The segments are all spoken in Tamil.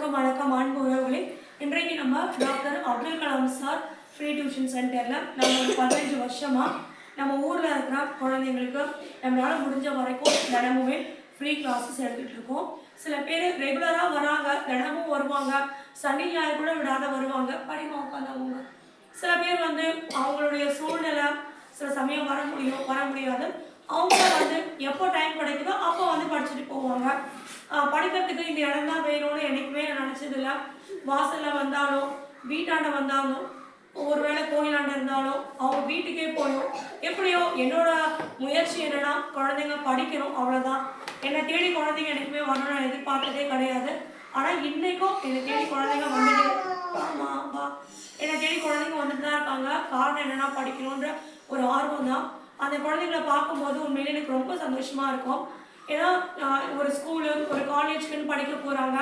அனைவருக்கும் வணக்கம் அன்பு உறவுகளே. இன்றைக்கு நம்ம doctor Abdul Kalam sir free tuition சென்டரில் நம்ம ஒரு 15 வருஷமாக நம்ம ஊரில் இருக்கிற குழந்தைங்களுக்கு நம்மளால் முடிஞ்ச வரைக்கும் தினமுமே ஃப்ரீ கிளாஸஸ் எடுத்துகிட்டு இருக்கோம். சில பேர் ரெகுலராக வராங்க, தினமும் வருவாங்க, சனி ஞாயிறு கூட விடாத வருவாங்க, படிமா உட்காந்தவங்க. சில பேர் அவங்களுடைய சூழ்நிலை சில சமயம் வர முடியாது. அவங்க எப்போ டைம் கிடைக்குதோ அப்போ படிச்சுட்டு போவாங்க. படிக்கிறதுக்கு இந்த இடம் தான் வேணும்னு என்றைக்குமே நான் நினச்சதில்லை. வாசலில் வந்தாலும் வீட்டாண்ட வந்தாலும் ஒருவேளை கோயிலாண்ட இருந்தாலும் அவங்க வீட்டுக்கே போயும் எப்படியோ என்னோட முயற்சி என்னன்னா குழந்தைங்க படிக்கணும், அவ்வளோதான். என்னை தேடி குழந்தைங்க எனக்குமே வரணும்னு நான் எதிர்பார்த்ததே கிடையாது. ஆனால் இன்னைக்கும் என்னை தேடி குழந்தைங்க என்னை தேடி குழந்தைங்க வந்துட்டு தான் இருக்காங்க. காரணம் என்னன்னா படிக்கணுன்ற ஒரு ஆர்வம் தான். அந்த குழந்தைங்களை பார்க்கும்போது உண்மையிலே எனக்கு ரொம்ப சந்தோஷமாக இருக்கும். ஏன்னா ஒரு ஸ்கூலு ஒரு காலேஜுக்குன்னு படிக்க போகிறாங்க,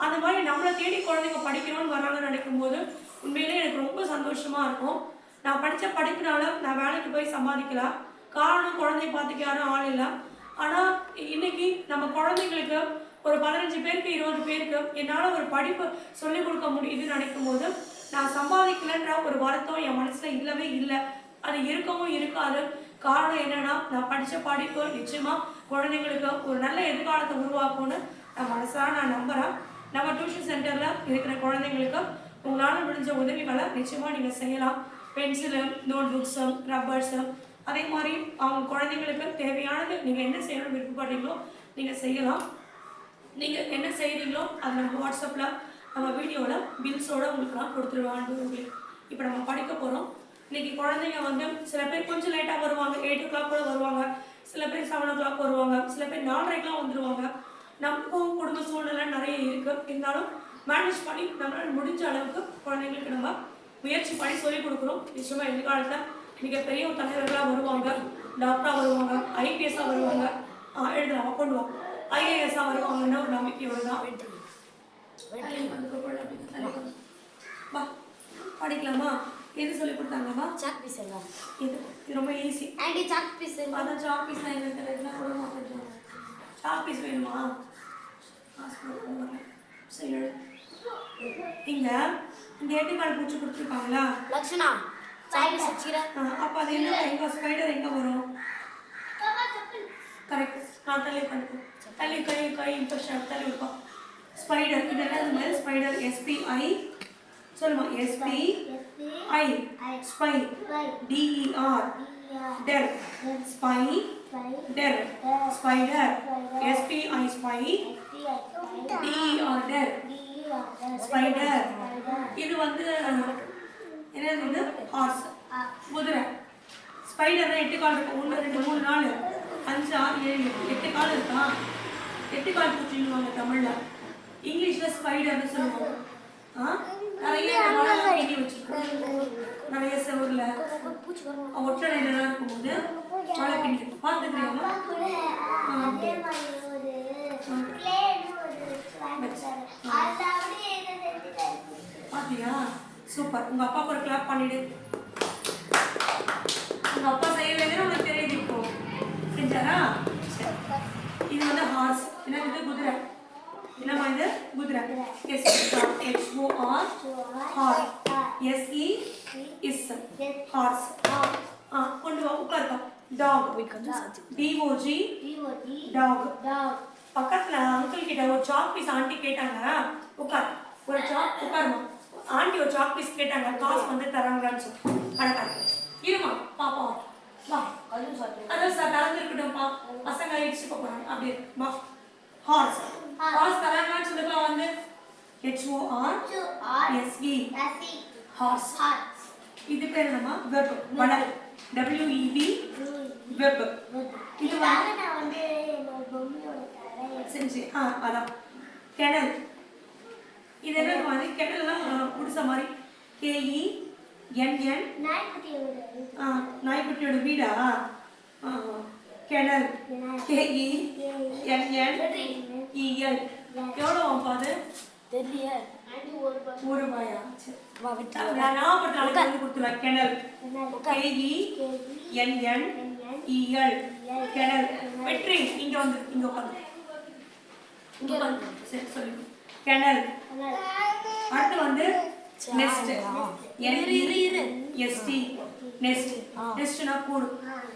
அந்த மாதிரி நம்மளை தேடி குழந்தைங்க படிக்கணும்னு வராங்கன்னு நினைக்கும் போது உண்மையிலே எனக்கு ரொம்ப சந்தோஷமாக இருக்கும். நான் படித்த படிப்புனால நான் வேலைக்கு போய் சம்பாதிக்கலாம், காரணம் குழந்தைய பார்த்துக்க யாரும் ஆள் இல்லை. ஆனால் இன்னைக்கு நம்ம குழந்தைங்களுக்கு ஒரு 15 பேருக்கு 20 பேருக்கு என்னால் ஒரு படிப்பு சொல்லிக் கொடுக்க முடியுதுன்னு நினைக்கும் போது நான் சம்பாதிக்கலைன்ற ஒரு வருத்தம் என் மனசில் இல்லவே இல்லை. அது இருக்கவும் இருக்காது. காரணம் என்னன்னா நான் படித்த படிப்பு நிச்சயமாக குழந்தைங்களுக்கு ஒரு நல்ல எதிர்காலத்தை உருவாக்கும்னு நான் மனசார நான் நம்புகிறேன். நம்ம டியூஷன் சென்டரில் இருக்கிற குழந்தைங்களுக்கு உங்களால் முடிஞ்ச உதவிகளை நிச்சயமாக நீங்கள் செய்யலாம். பென்சிலு, நோட் புக்ஸு, ரப்பர்ஸு, அதே மாதிரி அவங்க குழந்தைங்களுக்கு தேவையானது நீங்கள் என்ன செய்யணும்னு விருப்பப்படுறீங்களோ நீங்கள் செய்யலாம். நீங்கள் என்ன செய்கிறீங்களோ அது நம்ம வாட்ஸ்அப்பில் நம்ம வீடியோவில் பில்ஸோடு உங்களுக்குலாம் கொடுத்துருவாங்க. இப்போ நம்ம படிக்க போகிறோம். இன்றைக்கி குழந்தைங்க சில பேர் கொஞ்சம் லேட்டாக வருவாங்க, 8 o'clock கூட வருவாங்க, சில பேர் 7 o'clock வருவாங்க, சில பேர் 4:30க்கெலாம் வந்துடுவாங்க. நமக்கும் குடும்ப சூழ்நிலை நிறைய இருக்குது. இருந்தாலும் மேனேஜ் பண்ணி நம்மளால் முடிஞ்ச அளவுக்கு குழந்தைங்களுக்கு நம்ம முயற்சி பண்ணி சொல்லிக் கொடுக்குறோம். நிச்சயமாக எதிர்காலத்தில் மிகப்பெரிய ஒரு தலைவர்களாக வருவாங்க, டாக்டராக வருவாங்க, ஐபிஎஸ்ஸாக வருவாங்க, எழுதலாம் கொண்டு வாங்க, ஐஏஎஸ்ஸாக வருவாங்கன்னு ஒரு நம்பிக்கையோடு தான் படிக்கலாமா? எது சொல்லி கொடுத்தாங்கம்மா? சாக் பீஸ் எல்லாம். இது ரொம்ப ஈஸி. ஆண்டி சாக் பீஸ். அதான் சாக் பீஸ் தான் எங்களுக்கு இதெல்லாம் கூட மாட்டேன். சாக் பீஸ் வேணுமா? சரி, இங்கே இந்த ஏட்டுக்கால் பூச்சி கொடுத்துருக்காங்களா லக்ஷனா? சாக் பீஸ் வச்சுக்கிறேன். அப்போ அது என்ன, எங்கே ஸ்பைடர் எங்கே வரும்? கரெக்ட். தள்ளி பண்ணிக்கோ, தள்ளி கை இன்ஃபெக்ஷன் தள்ளி வைப்போம். ஸ்பைடர் இதெல்லாம் ஸ்பைடர், SPI சொல்லுமா? SPI spy, DER der, spy der, spider, SPI spy, DER der, spider. இது என்னது? ஹார்ஸ், குதிரை. ஸ்பைடர் 8 கால் இருக்கும். 1 2 3 4 5 6 7 8 கால் இருக்கா? 8 கால் பூச்சின்னு தமிழில். இங்கிலீஷில் ஸ்பைடர்னு சொல்லுவாங்க. நிறைய எண்ணி வச்சுருக்கோம், நிறைய செவரில் ஒற்றடையிலாம் இருக்கும்போது மழை பிடிக்கும். பார்த்துக்கிறீங்களா? பார்த்தியா? சூப்பர். உங்கள் அப்பாவுக்கு ஒரு கிளாப் பண்ணிவிடு. உங்கள் அப்பா செய்யலைன்னு உங்களுக்கு தெரியுது, இப்போ செஞ்சாரா? இது ஹார்ஸ். என்னது? குதிரை. என்னம்மா இது? குதிரை. HOR horse, SE is horse. கொண்டு வா, உட்காருப்பா. Dog, DOG dog. பக்கத்தில் அங்கிள் கிட்ட ஒரு சாக் பீஸ் ஆண்டி கேட்டாங்க, உட்கார். ஒரு சாக் உட்காருமா. ஆண்டி ஒரு சாக் பீஸ் கேட்டாங்க, காசு தராங்களான்னு சொல்லி. அடக்காரு இருமா பாப்பா வா. அதான் சார் தரந்துருக்கட்டும்ப்பா, பசங்க இடிச்சு போகிறாங்க. அப்படி வா. ஹார்ஸ் ஹார்ஸ் தராங்கன்னு சொல்லிக்கலாம். HORSE horse. இது பேர் நம்ம வெப், வட, WEB வெப். இது செஞ்சு அதான் கெனல். இது என்ன கெனல்லாம் குடிச மாதிரி. KENN நாய்க்குட்டியோட வீடா? கெனல். KENNEL. எவ்வளோ அது தெரியல. 1 ரூபாயா? நான் நாகப்பட்டினம் கொடுத்துருவேன். Kennel, KENNEL kennel. வெற்றி. இங்கே வந்து இங்கே உட்காந்து சரி சொல்லி கெனல். அடுத்து வந்து நெஸ்ட். NEST next. நெஸ்ட்னா கூடு.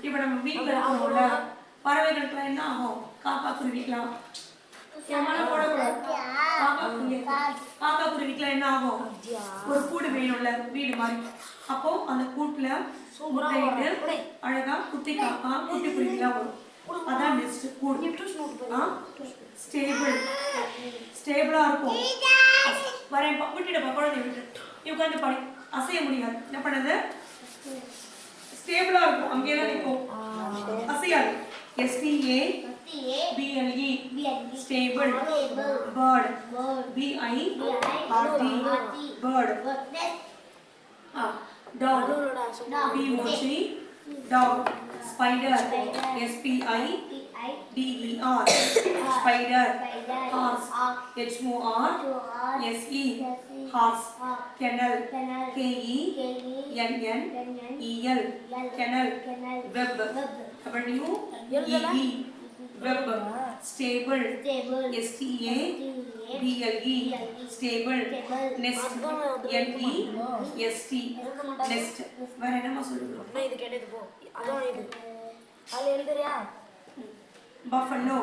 இப்போ நம்ம வீட்டில் இருக்கோம்ல பறவைகளுக்குலாம் என்ன ஆகும்? காக்கா குருவிக்கலாம் காக்கா குருவிக்கலாம் என்ன ஆகும்? ஒரு கூடு வேணும்ல, வீடு மாதிரி. அப்போ அந்த கூட்டுல முட்டையிட்டு அழகா குட்டி காக்கா குட்டி குருவிலாம் வரும். அதான் நெஸ்ட் கூடு. ஸ்டேபிள். ஸ்டேபிளா இருக்கும். வரேன் விட்டுடுப்பா, குழந்தை விட்டு நீ உட்காந்து படி. அசைய முடியாது. என்ன பண்ணது? ஸ்டேபிளா இருக்கும், அங்கேயே தான் நிற்கும், அசையாது. STABLE stable. Bird. BIRD bird. Dog. DOG dog. Spider. SPIDER spider. Horse. HORSE horse. Kennel. KENNEL kennel. Web. WEB web. Stable. STABLE stable. Nest. NEST nest. வேற என்னமா சொல்லுங்க? இது கேட்டது போ. அதான் இது. அதுல எழுதுறியா? Buffalo.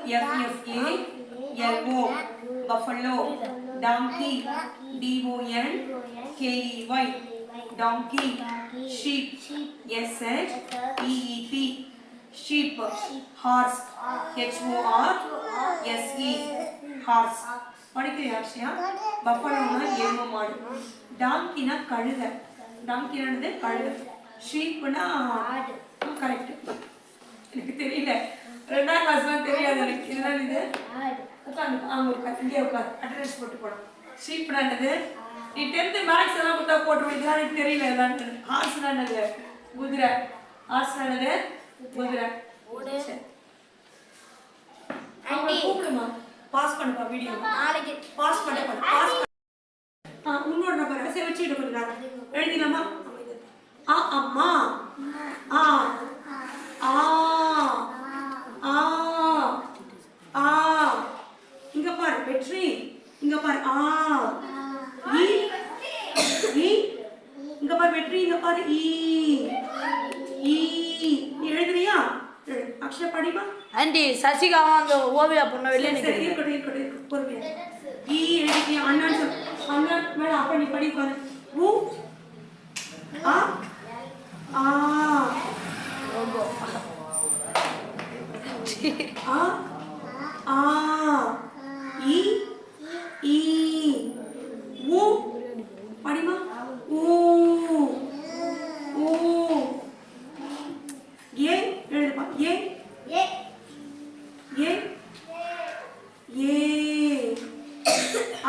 BUFFALO buffalo. Donkey. DONKEY donkey. Sheep. SHEEP sheep. Horse. HORSE horse. படிக்கிறியா Akshaya? பஃபலோனா எருமை மாடு. டாங்கினா கழுதை. டாங்கினானது கழுதை. ஷீப்னா கரெக்ட். எனக்கு தெரியல, 2ஆம் கிளாஸ்லாம் தெரியாது எனக்கு. இதெல்லாம் இது உட்காந்து அவங்க உட்காந்து இங்கே உட்காந்து அட்டண்டன்ஸ் போட்டு போடும். ஷீப்னா என்னது? நீ 10th மேக்ஸ் எல்லாம் கொடுத்தா போட்டு இதெல்லாம் எனக்கு தெரியல. எல்லாம் ஹார்ஸ்னா என்னது? குதிரை. ஹார்ஸ்னா என்னது? குதிரை. அவங்க கூப்பிடுமா? பாஸ் பண்ணுப்பா வீடியோ. நாளைக்கு பாஸ் பண்ண பாஸ். உன்னோட நம்பர் சரி வச்சுட்டு கொஞ்ச நேரம் எழுதிடலாமா? அம்மா. ஆ ஆ ஆ ஆ. இங்க பாரு வெற்றி. இங்க பாரு ஆ. ஈ ஈ. இங்க பாரு வெற்றி. இங்க பாரு ஈ ஈ. நீ எழுதுறியா? அக்ஷயா படிமா. ஆண்டி சசிகாவா அந்த ஓவியா பொண்ணு வெளியே நிக்கிறீங்க. இருக்கட்டும் பொறுமையா. ஈ எழுதியா? அண்ணா சொல். அண்ணா மேல அப்ப நீ படி பாரு. ஊ ஆ ஆ. ரொம்ப ஆ ஆ. ஈ ஈ. ஊ படிமா. ஊ ஊ. ஏ எழுதுப்பா. ஏ ஏ ஏ.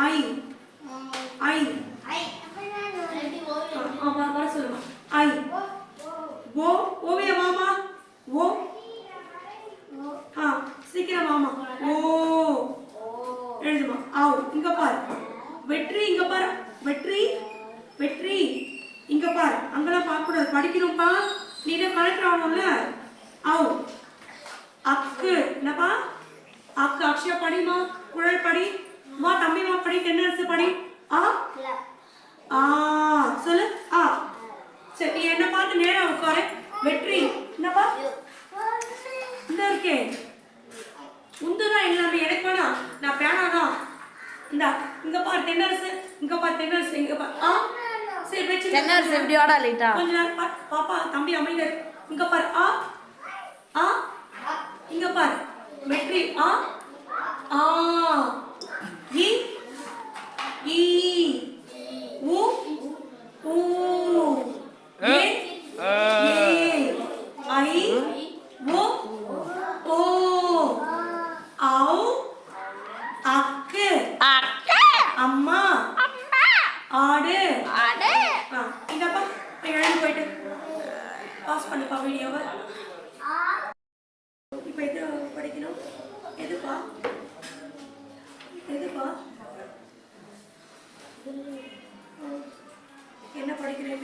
ஐ ஐ. ஆமா வர சொல்லுமா. ஐ. ஓ ஓவியா மாமா. ஓ சீக்கிரம் மாமா. ஓ எழுதுமா. ஆவ். இங்க பாரு வெற்றி. இங்க பாரு வெற்றி. வெற்றி இங்க பாரு. அங்கெல்லாம் பார்க்க கூடாது, படிக்கணும்ப்பா. நீ தான் கலெக்டர் ஆகணும்ல. ஆவ். அக்கு. என்னப்பா? அக்கு. அக்ஷயா படிமா. குழல் படி. மா தம்பி மா படி. தென்னரசு படி. ஆ ஆ சொல்லு. ஆ. சரி நீ என்ன பார்த்து நேரா உட்காரு. வெற்றி. என்னப்பா? இந்த இருக்கே உந்துதான் எல்லாமே. எனக்கு வேணாம், நான் பேனாதான். இந்தா இங்க பாரு தென்னரசு. இங்க பாரு தென்னரசு. இங்க பாரு. ஆ சரி வெச்சு. தென்னரசு எப்படி வாடா லைட்டா? கொஞ்ச நேரம் பாப்பா தம்பி அமைதியா. இங்க பாரு. ஆ ஆ. இங்க பாரு வெற்றி. ஆ ஆ. ஈ ஈ. ஊ ஊ. ஏ ஏ. ஐ ஓ ஓ. ஆவ். அக்கு. அம்மா. ஆடு. இந்தப்பா எழுந்து போயிட்டு பாஸ் பண்ணுப்பா வீடியோவை. இப்போ எது படிக்கணும்? எதுப்பா? எதுப்பா? என்ன படிக்கிறேன்?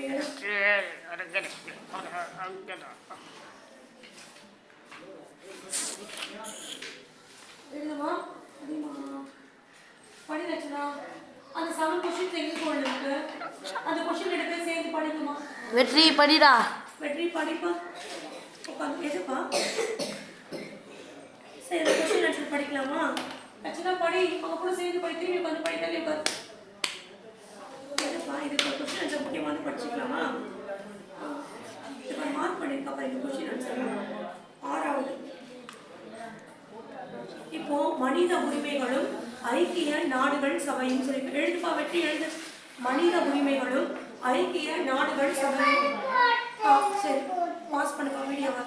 எழுதுமா. வெற்றி படிடா. வெற்றி படிப்பா. உட்காந்து எதுப்பா? சரி இந்த கொஸ்டின் ஆன்சர் படிக்கலாமா? ஆக்சுவலா படி, அவங்க கூட சேர்ந்து படி, திரும்பி உட்காந்து படி, தள்ளி உட்காந்து. எதுப்பா இதுக்கு ஒரு கொஸ்டின் ஆன்சர் முக்கியமாக படிச்சுக்கலாமா? இப்போ மார்க் பண்ணியிருக்காப்பா இந்த கொஸ்டின் ஆன்சர். 6வது. இப்போ மனித உரிமைகளும் ஐக்கிய நாடுகள் சபையும் சொல்லி எழுதுப்பா. வெற்றி எழுது. மனித உரிமைகளும் ஐக்கிய நாடுகள் சபையும். சரி பாஸ் பண்ணுப்பா வீடியோவை.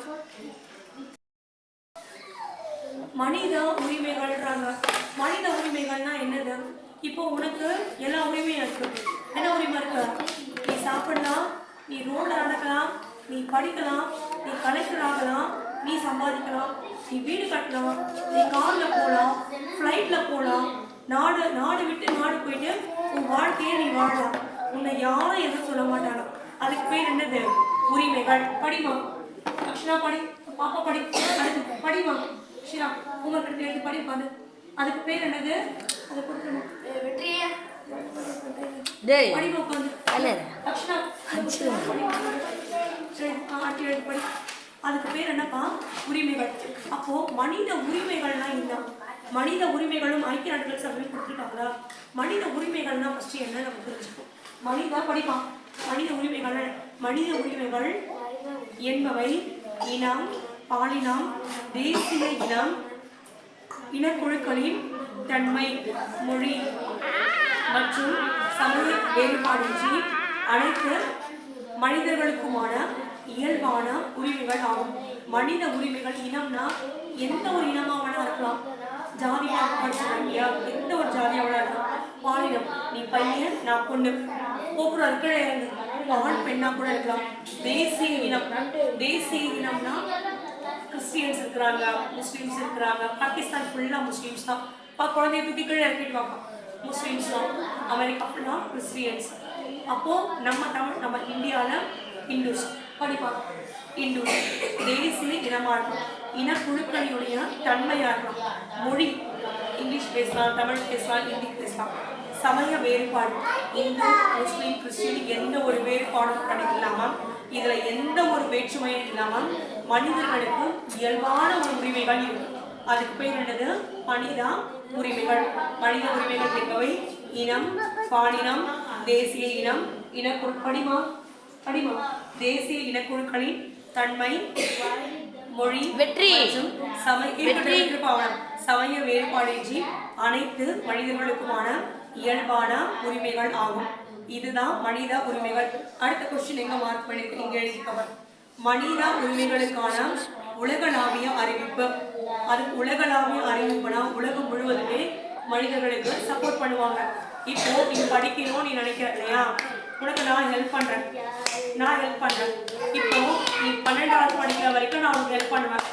மனித உரிமைகள்ன்றாங்க. மனித உரிமைகள்னா என்னது? இப்போ உனக்கு எல்லா உரிமையும் இருக்கு. என்ன உரிமை இருக்கு? நீ சாப்பிடலாம், நீ ரோட்ல நடக்கலாம், நீ படிக்கலாம், நீ கலெக்டர் ஆகலாம், நீ சம்பாதிக்கலாம், நீ வீடு கட்டலாம், நீ கார்ல போகலாம், ஃப்ளைட்ல போகலாம், நாடு நாடு விட்டு நாடு போயிட்டு உன் வாழ்க்கையை நீ வாழலாம். உன்னை யாரும் எதுவும் சொல்ல மாட்டாங்க. அதுக்கு பேர் என்னது? உரிமைகள். படிமா அக்ஷரா, படி. பாப்பா படி. அடுத்து படிமா ஷிரா. உங்களுக்கு எடுத்து படி பாரு. அதுக்கு பேர் என்னது? அதை கொடுக்கணும். வெற்றியே படிமா உட்காந்து. அக்ஷரா சரி ஆட்டி எழுதி படி. அதுக்கு பேர் என்னப்பா? உரிமைகள். அப்போ மனித உரிமைகள்னா என்ன? மனித உரிமைகளும் ஐக்கிய நாடுகள் சபையும் கொடுத்துருக்காங்களா? மனித உரிமைகள்னா ஃபர்ஸ்ட் என்ன நம்ம தெரிஞ்சுப்போம். மனித படிப்பா. மனித உரிமைகள் என்பவை இனம், பாலினம், தேசிய இனம், இனக்குழுக்களின் தன்மை, மொழி மற்றும் சமூக வேறுபாடின்றி அனைத்து மனிதர்களுக்குமான இயல்பான உரிமைகள் ஆகும். மனித உரிமைகள் இனம்னா எந்த ஒரு இனமாக வேணா இருக்கலாம். ஜாதி பாகுபாடு எந்த ஒரு ஜாதியாக வேணா இருக்கலாம். பாலினம், நீ பையன் நான் பொண்ணு, போக்குவரத்து கீழே இறங்கு, ஆண் பெண்ணா கூட இருக்கலாம். தேசிய இனம், தேசிய இனம்னா கிறிஸ்டியன்ஸ் இருக்கிறாங்க, முஸ்லீம்ஸ் இருக்கிறாங்க. பாகிஸ்தான் ஃபுல்லாக முஸ்லீம்ஸ் தான். குழந்தைய தூக்கி கீழே இறக்கிட்டு வாங்க, முஸ்லீம்ஸ் தான். அமெரிக்கா ஃபுல்லாக கிறிஸ்டியன்ஸ். அப்போ நம்ம இந்தியாவில் இந்துஸ். படிப்பாங்க இந்துஸ். தேசிய இனமாக இருக்கும். இனக்குழுக்களுடைய தன்மையாக இருக்கும். மொழி இங்கிலீஷ் பேசலாம், தமிழ் பேசலாம், ஹிந்தி பேசலாம். சமய வேறுபாடு இந்து, முஸ்லீம், கிறிஸ்டின் எந்த ஒரு வேறுபாடும் கிடைக்கலாமல், இதில் எந்த ஒரு வேற்றுமையும் இல்லாமல் மனிதர்களுக்கு இயல்பான ஒரு உரிமைகள் இருக்கும். அதுக்கு பேர் என்னது? மனித உரிமைகள். மனித உரிமைகள் என்பவை இனம், பாலினம், தேசிய இனம், இனக்குழு. படிமா தேசிய இனக்குழுக்களின் தன்மை, மொழி மற்றும் சமய வேறுபாடின்றி அனைத்து மனிதர்களுக்குமான இயல்பான உரிமைகள் ஆகும். இதுதான் மனித உரிமைகள். அடுத்த கொஸ்டின் எங்க மார்க் பண்ணி இங்க எழுதிக்கவர். மனித உரிமைகளுக்கான உலகளாவிய அறிவிப்பு. அது உலகளாவிய அறிவிப்புனா உலகம் முழுவதுமே மனிதர்களுக்கு சப்போர்ட் பண்ணுவாங்க. இப்போ நீ படிக்கணும் நீ நினைக்கிற இல்லையா, உனக்கு நான் ஹெல்ப் பண்றேன். இப்போ நீ 12வது படிக்கிற வரைக்கும் நான் உனக்கு ஹெல்ப் பண்ணுவேன்.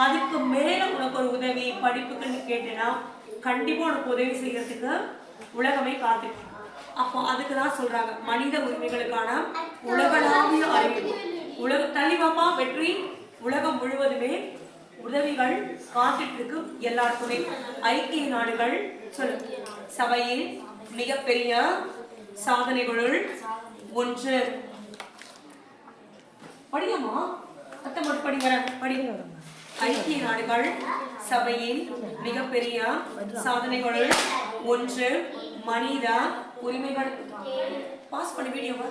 அதுக்கு மேல உனக்கு ஒரு உதவி படிப்புக்குன்னு கேட்டேன்னா கண்டிப்பா உனக்கு உதவி செய்யறதுக்கு உலகமே காத்துட்டு. அப்போ அதுக்கு தான் சொல்றாங்க மனித உரிமைகளுக்கான உலகளாவிய அறிவிப்பு. தள்ளிவாப்பா வெற்றி. உலகம் முழுவதுமே உதவிகள் காத்துட்டு இருக்கு எல்லாருக்குமே. ஐக்கிய நாடுகள் சபையின் மிகப்பெரிய சாதனைகளுள் ஒன்று. படியமா அத்தமட்டு படி. ஐக்கிய நாடுகள் சபையின் மிகப்பெரிய சாதனைகளுள் ஒன்று மனித உரிமைகள். பாஸ் பண்ணி வீடியோவா.